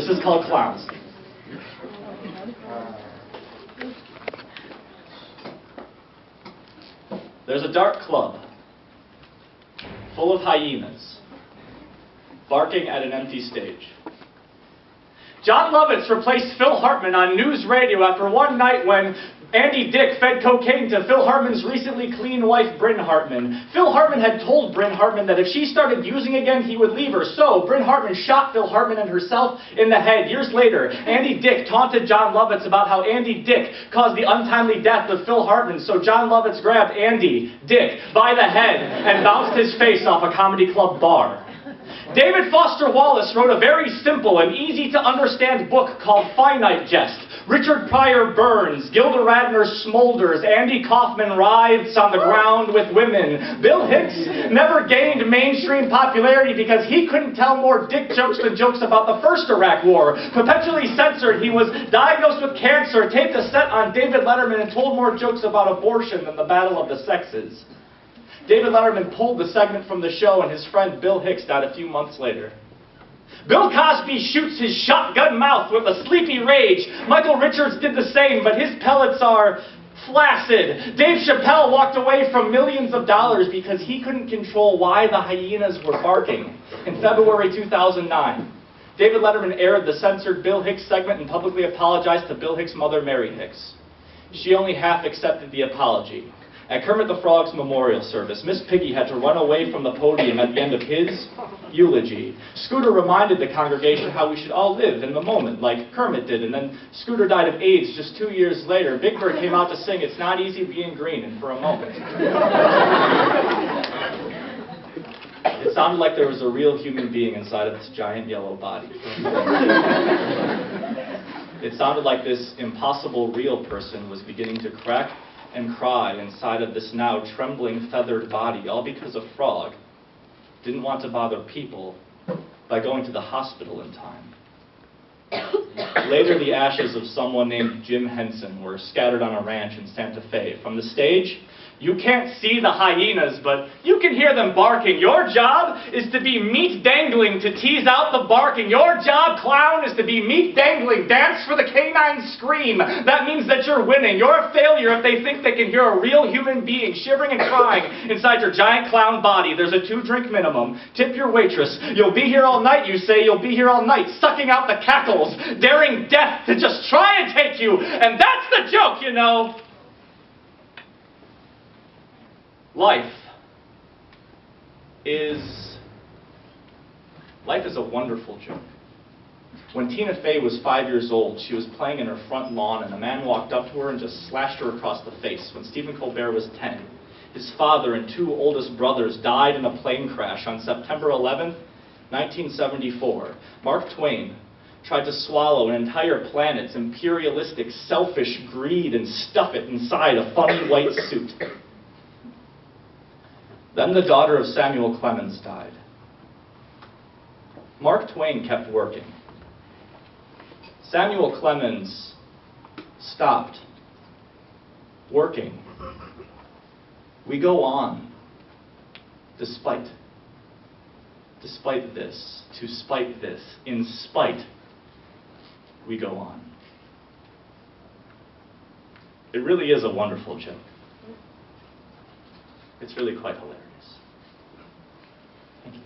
This is called clowns. There's a dark club full of hyenas barking at an empty stage. John Lovitz replaced Phil Hartman on news radio after one night when Andy Dick fed cocaine to Phil Hartman's recently clean wife, Bryn Hartman. Phil Hartman had told Bryn Hartman that if she started using again, he would leave her. So, Bryn Hartman shot Phil Hartman and herself in the head. Years later, Andy Dick taunted John Lovitz about how Andy Dick caused the untimely death of Phil Hartman. So John Lovitz grabbed Andy Dick by the head and bounced his face off a comedy club bar. David Foster Wallace wrote a very simple and easy-to-understand book called Finite Jest. Richard Pryor burns, Gilda Radner smolders, Andy Kaufman writhes on the ground with women. Bill Hicks never gained mainstream popularity because he couldn't tell more dick jokes than jokes about the first Iraq War. Perpetually censored, he was diagnosed with cancer, taped a set on David Letterman, and told more jokes about abortion than the battle of the sexes. David Letterman pulled the segment from the show, and his friend Bill Hicks died a few months later. Bill Cosby shoots his shotgun mouth with a sleepy rage. Michael Richards did the same, but his pellets are flaccid. Dave Chappelle walked away from millions of dollars because he couldn't control why the hyenas were barking. In February 2009, David Letterman aired the censored Bill Hicks segment and publicly apologized to Bill Hicks' mother, Mary Hicks. She only half accepted the apology. At Kermit the Frog's memorial service, Miss Piggy had to run away from the podium at the end of his eulogy. Scooter reminded the congregation how we should all live in the moment, like Kermit did, and then Scooter died of AIDS just 2 years later. Big Bird came out to sing "It's Not Easy Being Green," and for a moment, it sounded like there was a real human being inside of this giant yellow body. It sounded like this impossible real person was beginning to crack and cry inside of this now trembling feathered body, all because a frog didn't want to bother people by going to the hospital in time. Later, the ashes of someone named Jim Henson were scattered on a ranch in Santa Fe. From the stage, you can't see the hyenas, but you can hear them barking. Your job is to be meat dangling to tease out the barking. Your job, clown, is to be meat dangling. Dance for the canine scream. That means that you're winning. You're a failure if they think they can hear a real human being shivering and crying inside your giant clown body. There's a 2-drink minimum. Tip your waitress. You'll be here all night, you say. You'll be here all night, sucking out the cackles, daring death to just try and take you. And that's the joke, you know. Life is a wonderful joke. When Tina Fey was 5 years old, she was playing in her front lawn, and a man walked up to her and just slashed her across the face. When Stephen Colbert was 10, his father and 2 oldest brothers died in a plane crash on September 11th, 1974. Mark Twain tried to swallow an entire planet's imperialistic, selfish greed and stuff it inside a funny white suit. Then the daughter of Samuel Clemens died. Mark Twain kept working. Samuel Clemens stopped working. We go on, despite this, to spite this, in spite, we go on. It really is a wonderful joke. It's really quite hilarious. Thank you.